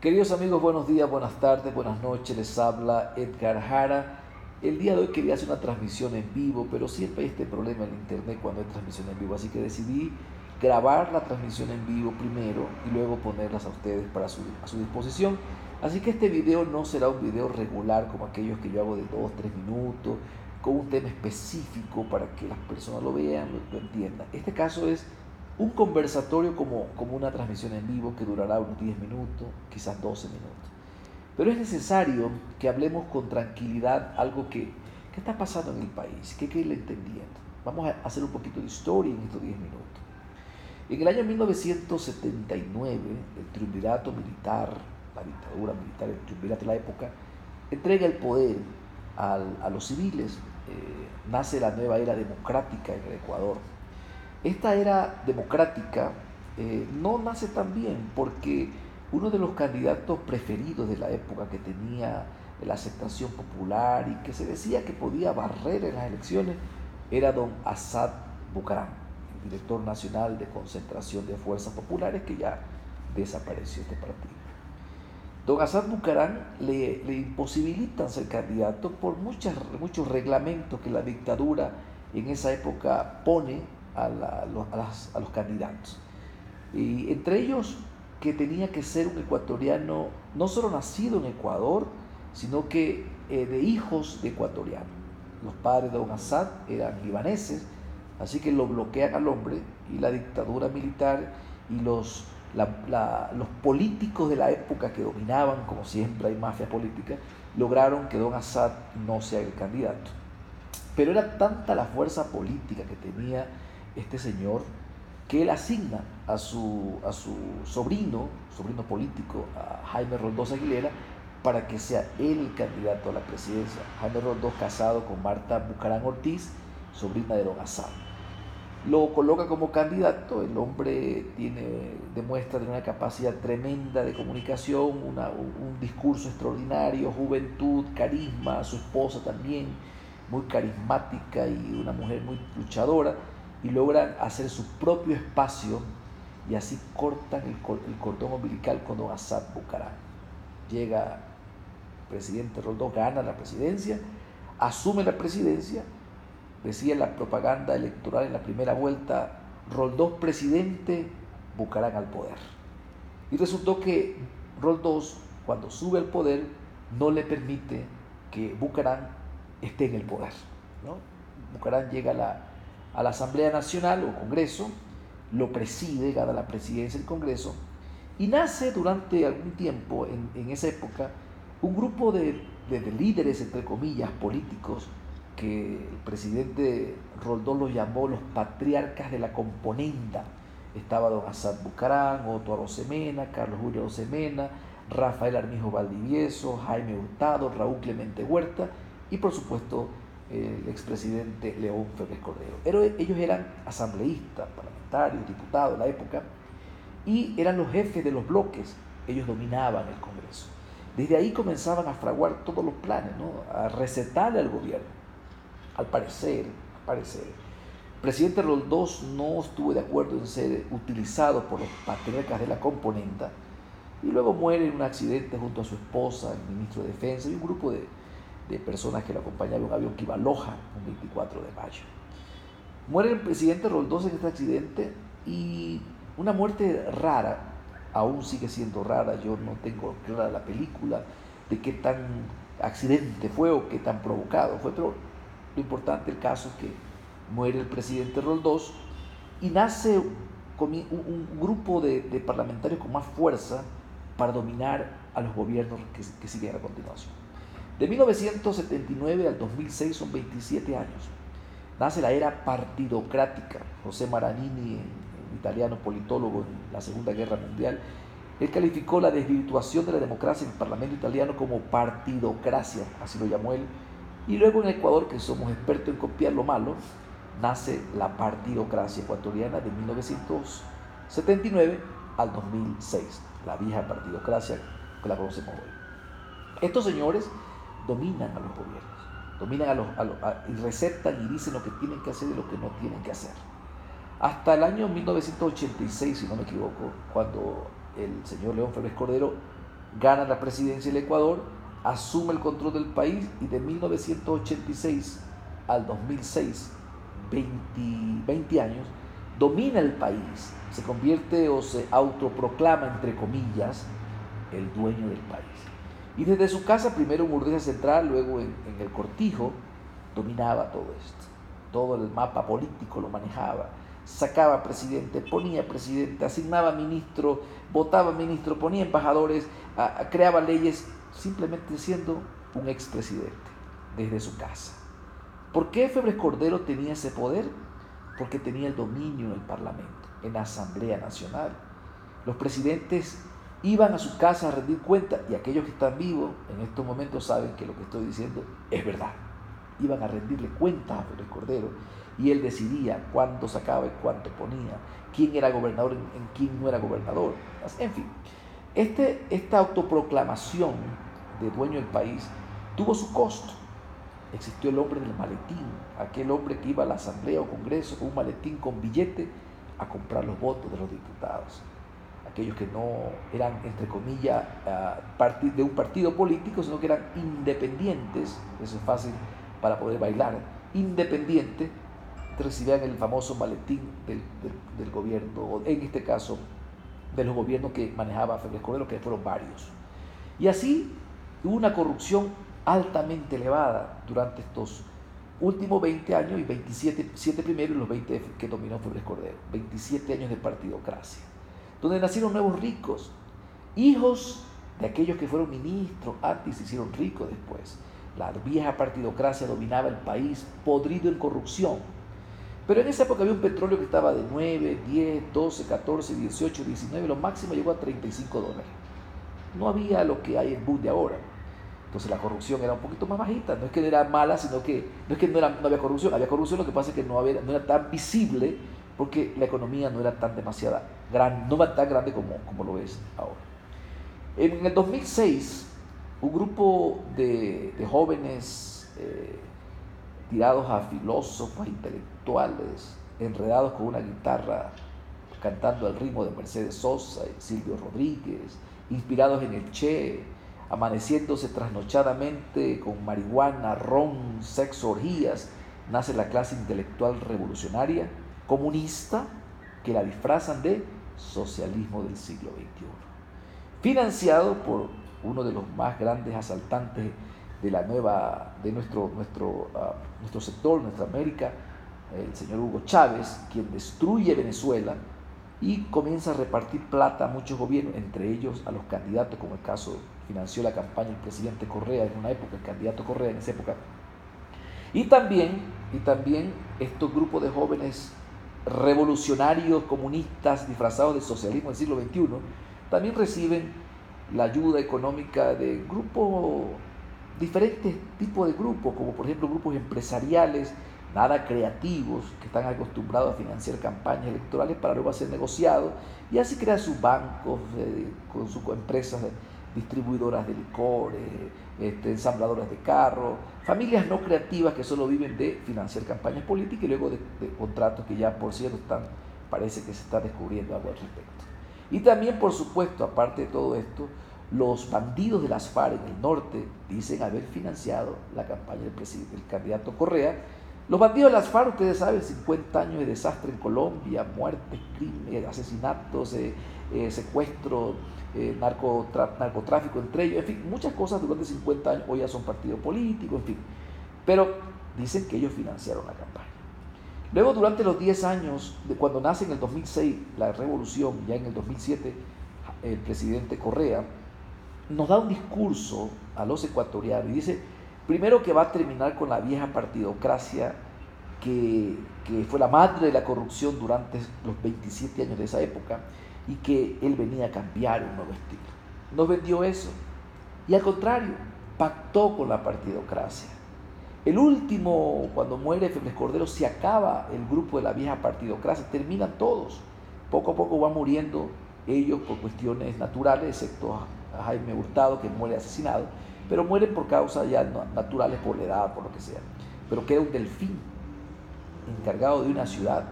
Queridos amigos, buenos días, buenas tardes, buenas noches. Les habla Edgar Jara. El día de hoy quería hacer una transmisión en vivo, pero siempre hay este problema en internet cuando hay transmisión en vivo. Así que decidí grabar la transmisión en vivo primero y luego ponerlas a ustedes a su disposición. Así que este video no será un video regular como aquellos que yo hago de 2 3 minutos, con un tema específico para que las personas lo vean, lo entiendan. Este caso es un conversatorio como una transmisión en vivo que durará unos 10 minutos, quizás 12 minutos. Pero es necesario que hablemos con tranquilidad algo que está pasando en el país, que hay que irle entendiendo. Vamos a hacer un poquito de historia en estos 10 minutos. En el año 1979, el triunvirato militar, la dictadura militar, el triunvirato de la época, entrega el poder a los civiles. Nace la nueva era democrática en el Ecuador. Esta era democrática no nace tan bien porque uno de los candidatos preferidos de la época que tenía la aceptación popular y que se decía que podía barrer en las elecciones era don Asad Bucaram, el director nacional de concentración de fuerzas populares que ya desapareció este partido. Don Asad Bucaram le imposibilitan ser candidato por muchos reglamentos que la dictadura en esa época pone a los candidatos. Y entre ellos que tenía que ser un ecuatoriano no solo nacido en Ecuador, sino que de hijos de ecuatorianos. Los padres de don Assad eran libaneses, así que lo bloquean al hombre y la dictadura militar y los políticos de la época que dominaban, como siempre hay mafia política, lograron que don Assad no sea el candidato. Pero era tanta la fuerza política que tenía este señor que él asigna a su sobrino político, a Jaime Roldós Aguilera, para que sea él el candidato a la presidencia. Jaime Roldós casado con Marta Bucaram Ortiz, sobrina de don Assad. Lo coloca como candidato, el hombre demuestra tener una capacidad tremenda de comunicación, un discurso extraordinario, juventud, carisma, su esposa también, muy carismática y una mujer muy luchadora, y logran hacer su propio espacio y así cortan el cordón umbilical con don Assad Bucaram. Llega el presidente Roldós, gana la presidencia, asume la presidencia. Decía la propaganda electoral en la primera vuelta: Roldós presidente, Bucaram al poder. Y resultó que Roldós, cuando sube al poder, no le permite que Bucaram esté en el poder, ¿no? Bucaram llega a la Asamblea Nacional o Congreso, lo preside, gana la presidencia del Congreso, y nace durante algún tiempo, en esa época, un grupo de líderes, entre comillas, políticos, que el presidente Roldós los llamó los patriarcas de la componenda. Estaba don Assad Bucaram, Otto Arosemena, Carlos Julio Arosemena, Rafael Armijo Valdivieso, Jaime Hurtado, Raúl Clemente Huerta y por supuesto el expresidente León Febres Cordero. Ellos eran asambleístas, parlamentarios, diputados de la época y eran los jefes de los bloques. Ellos dominaban el Congreso. Desde ahí comenzaban a fraguar todos los planes, ¿no? A recetarle al gobierno. Al parecer, el presidente Roldós no estuvo de acuerdo en ser utilizado por los patriarcas de la componenda y luego muere en un accidente junto a su esposa, el ministro de Defensa y un grupo de personas que lo acompañaban en un avión que iba a Loja un 24 de mayo. Muere el presidente Roldós en este accidente y una muerte rara, aún sigue siendo rara. Yo no tengo clara la película de qué tan accidente fue o qué tan provocado fue, pero lo importante el caso es que muere el presidente Roldós y nace un grupo de parlamentarios con más fuerza para dominar a los gobiernos que siguen a continuación. De 1979 al 2006 son 27 años. Nace la era partidocrática. José Maranini, un italiano politólogo en la Segunda Guerra Mundial, él calificó la desvirtuación de la democracia en el Parlamento italiano como partidocracia, así lo llamó él. Y luego en Ecuador, que somos expertos en copiar lo malo, nace la partidocracia ecuatoriana de 1979 al 2006, la vieja partidocracia que la conocemos hoy. Estos señores dominan a los gobiernos, y recetan y dicen lo que tienen que hacer y lo que no tienen que hacer. Hasta el año 1986, si no me equivoco, cuando el señor León Febres Cordero gana la presidencia del Ecuador, asume el control del país y de 1986 al 2006, 20 años, domina el país, se convierte o se autoproclama, entre comillas, el dueño del país. Y desde su casa, primero en Urdecia Central, luego en el Cortijo, dominaba todo esto. Todo el mapa político lo manejaba. Sacaba presidente, ponía presidente, asignaba ministro, votaba ministro, ponía embajadores, creaba leyes, simplemente siendo un expresidente desde su casa. ¿Por qué Febres Cordero tenía ese poder? Porque tenía el dominio en el Parlamento, en la Asamblea Nacional. Los presidentes iban a su casa a rendir cuenta, y aquellos que están vivos en estos momentos saben que lo que estoy diciendo es verdad. Iban a rendirle cuentas a Febres Cordero y él decidía cuándo sacaba y cuánto ponía, quién era gobernador en quién no era gobernador. En fin, esta autoproclamación de dueño del país tuvo su costo. Existió el hombre del maletín, aquel hombre que iba a la asamblea o congreso con un maletín con billete a comprar los votos de los diputados. Aquellos que no eran, entre comillas, de un partido político, sino que eran independientes, eso es fácil para poder bailar, independientes, recibían el famoso maletín del gobierno, o en este caso de los gobiernos que manejaba Febres Cordero, que fueron varios. Y así hubo una corrupción altamente elevada durante estos últimos 20 años y 7 primeros y los 20 que dominó Febres Cordero. 27 años de partidocracia, donde nacieron nuevos ricos, hijos de aquellos que fueron ministros antes y se hicieron ricos después. La vieja partidocracia dominaba el país, podrido en corrupción. Pero en esa época había un petróleo que estaba de 9, 10, 12, 14, 18, 19, lo máximo llegó a $35. No había lo que hay en boom de ahora. Entonces la corrupción era un poquito más bajita. No es que era mala, sino que no es que no había corrupción. Había corrupción, lo que pasa es que no era tan visible porque la economía no era tan demasiada grande, no era tan grande como lo es ahora. En el 2006, un grupo de jóvenes tirados a filósofos, intelectuales, enredados con una guitarra, cantando al ritmo de Mercedes Sosa y Silvio Rodríguez, inspirados en el Che, amaneciéndose trasnochadamente con marihuana, ron, sexo, orgías, nace la clase intelectual revolucionaria, comunista, que la disfrazan de socialismo del siglo XXI. Financiado por uno de los más grandes asaltantes de nuestro sector, nuestra América, el señor Hugo Chávez, quien destruye Venezuela y comienza a repartir plata a muchos gobiernos, entre ellos a los candidatos, como el caso financió la campaña del presidente Correa en una época, el candidato Correa en esa época. Y también estos grupos de jóvenes revolucionarios comunistas disfrazados de socialismo del siglo XXI también reciben la ayuda económica de grupos, diferentes tipos de grupos, como por ejemplo grupos empresariales, nada creativos, que están acostumbrados a financiar campañas electorales para luego hacer negociados y así crear sus bancos con sus empresas distribuidoras de licores, ensambladoras de carros, familias no creativas que solo viven de financiar campañas políticas y luego de contratos que ya por cierto parece que se está descubriendo algo al respecto. Y también, por supuesto, aparte de todo esto, los bandidos de las FARC en el norte dicen haber financiado la campaña del candidato Correa. Los bandidos de las FARC, ustedes saben, 50 años de desastre en Colombia, muertes, crímenes, asesinatos, secuestros, narcotráfico entre ellos, en fin, muchas cosas durante 50 años, hoy ya son partidos políticos, en fin. Pero dicen que ellos financiaron la campaña. Luego, durante los 10 años, cuando nace en el 2006 la revolución, ya en el 2007 el presidente Correa nos da un discurso a los ecuatorianos y dice, primero, que va a terminar con la vieja partidocracia que fue la madre de la corrupción durante los 27 años de esa época y que él venía a cambiar un nuevo estilo. Nos vendió eso y al contrario, pactó con la partidocracia. El último, cuando muere Febres Cordero, se acaba el grupo de la vieja partidocracia, terminan todos. Poco a poco van muriendo ellos por cuestiones naturales, excepto a Jaime Hurtado, que muere asesinado, pero mueren por causas ya naturales, por la edad, por lo que sea. Pero queda un delfín encargado de una ciudad,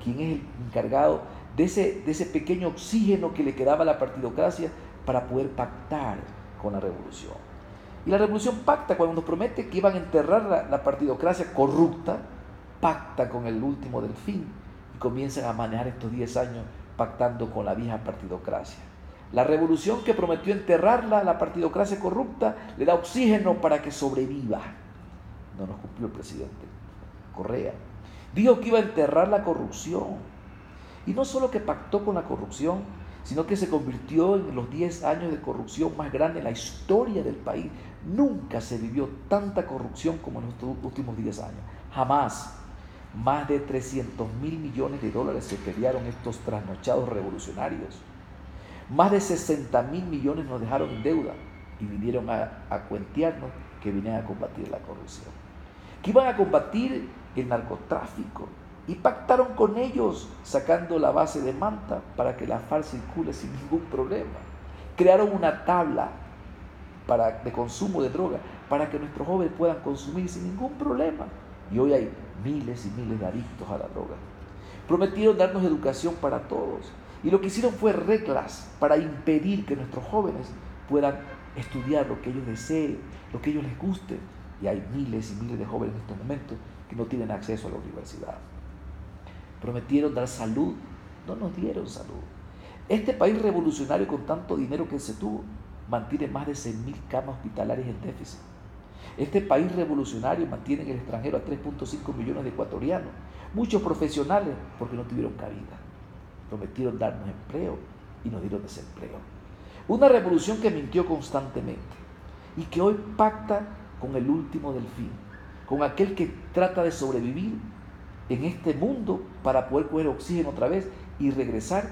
quien es el encargado de ese pequeño oxígeno que le quedaba a la partidocracia para poder pactar con la revolución. Y la revolución pacta cuando nos promete que iban a enterrar la partidocracia corrupta, pacta con el último delfín y comienzan a manejar estos 10 años pactando con la vieja partidocracia. La revolución que prometió enterrarla, la partidocracia corrupta, le da oxígeno para que sobreviva. No nos cumplió el presidente Correa. Dijo que iba a enterrar la corrupción. Y no solo que pactó con la corrupción, sino que se convirtió en los 10 años de corrupción más grande en la historia del país. Nunca se vivió tanta corrupción como en los últimos 10 años. Jamás. Más de 300.000 millones de dólares se pelearon estos trasnochados revolucionarios. Más de 60.000 millones nos dejaron en deuda y vinieron a cuentearnos que venían a combatir la corrupción, que iban a combatir el narcotráfico y pactaron con ellos sacando la base de Manta para que la FARC circule sin ningún problema. Crearon una tabla de consumo de droga para que nuestros jóvenes puedan consumir sin ningún problema. Y hoy hay miles y miles de adictos a la droga. Prometieron darnos educación para todos. Y lo que hicieron fue reglas para impedir que nuestros jóvenes puedan estudiar lo que ellos deseen, lo que ellos les guste. Y hay miles y miles de jóvenes en estos momentos que no tienen acceso a la universidad. Prometieron dar salud, no nos dieron salud. Este país revolucionario con tanto dinero que se tuvo, mantiene más de 100.000 camas hospitalarias en déficit. Este país revolucionario mantiene en el extranjero a 3.5 millones de ecuatorianos, muchos profesionales porque no tuvieron cabida. Prometieron darnos empleo y nos dieron desempleo. Una revolución que mintió constantemente y que hoy pacta con el último delfín, con aquel que trata de sobrevivir en este mundo para poder coger oxígeno otra vez y regresar.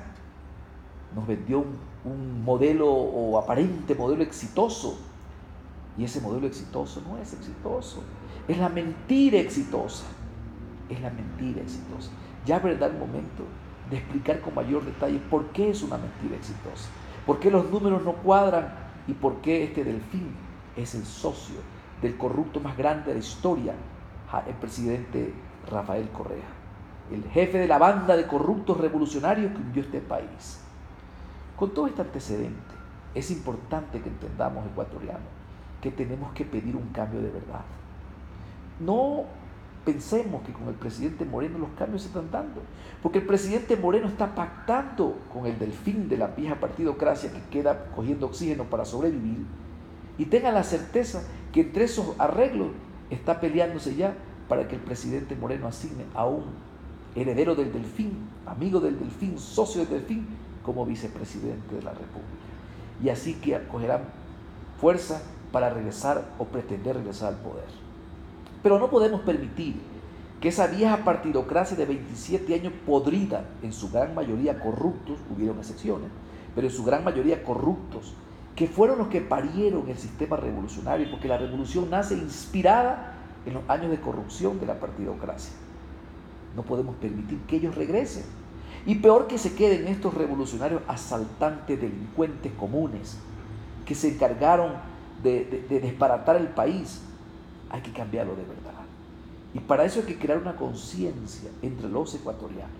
Nos vendió un modelo o aparente modelo exitoso. Y ese modelo exitoso no es exitoso. Es la mentira exitosa. Es la mentira exitosa. Ya vendrá el momento de explicar con mayor detalle por qué es una mentira exitosa. Por qué los números no cuadran y por qué este delfín es el socio del corrupto más grande de la historia, el presidente Rafael Correa. El jefe de la banda de corruptos revolucionarios que hundió este país. Con todo este antecedente, es importante que entendamos, ecuatorianos, que tenemos que pedir un cambio de verdad. No pensemos que con el presidente Moreno los cambios se están dando, porque el presidente Moreno está pactando con el delfín de la vieja partidocracia que queda cogiendo oxígeno para sobrevivir, y tengan la certeza que entre esos arreglos está peleándose ya para que el presidente Moreno asigne a un heredero del delfín, amigo del delfín, socio del delfín, como vicepresidente de la República. Y así que acogerán fuerza para regresar o pretender regresar al poder. Pero no podemos permitir que esa vieja partidocracia de 27 años podrida, en su gran mayoría corruptos, hubieron excepciones, pero en su gran mayoría corruptos, que fueron los que parieron el sistema revolucionario, porque la revolución nace inspirada en los años de corrupción de la partidocracia. No podemos permitir que ellos regresen. Y peor que se queden estos revolucionarios asaltantes, delincuentes comunes, que se encargaron de desbaratar el país. Hay que cambiarlo de verdad. Y para eso hay que crear una conciencia entre los ecuatorianos.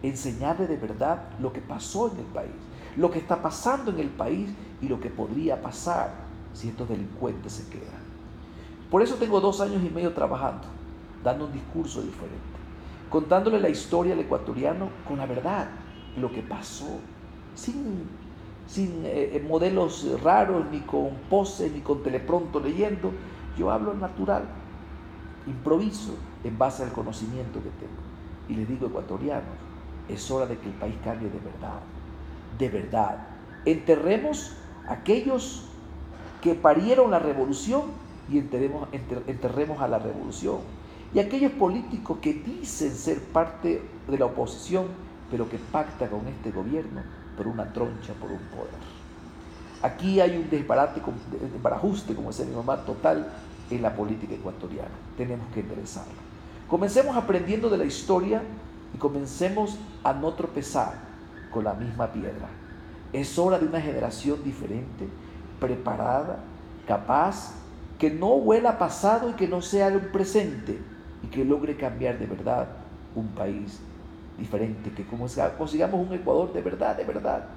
Enseñarles de verdad lo que pasó en el país, lo que está pasando en el país y lo que podría pasar si estos delincuentes se quedan. Por eso tengo 2 años y medio trabajando, dando un discurso diferente, contándole la historia al ecuatoriano con la verdad, lo que pasó, sin modelos raros, ni con poses, ni con telepronto leyendo. Yo hablo natural, improviso en base al conocimiento que tengo. Y les digo, ecuatorianos, es hora de que el país cambie de verdad, de verdad. Enterremos a aquellos que parieron la revolución y enterremos a la revolución. Y aquellos políticos que dicen ser parte de la oposición, pero que pactan con este gobierno por una troncha, por un poder. Aquí hay un desbarajuste, como decía mi mamá, total en la política ecuatoriana. Tenemos que enderezarlo. Comencemos aprendiendo de la historia y comencemos a no tropezar con la misma piedra. Es hora de una generación diferente, preparada, capaz, que no huela pasado y que no sea un presente y que logre cambiar de verdad un país diferente, que consigamos un Ecuador de verdad,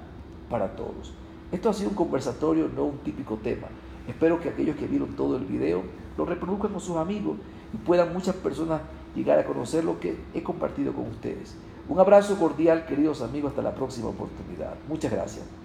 para todos. Esto ha sido un conversatorio, no un típico tema. Espero que aquellos que vieron todo el video lo reproduzcan con sus amigos y puedan muchas personas llegar a conocer lo que he compartido con ustedes. Un abrazo cordial, queridos amigos, hasta la próxima oportunidad. Muchas gracias.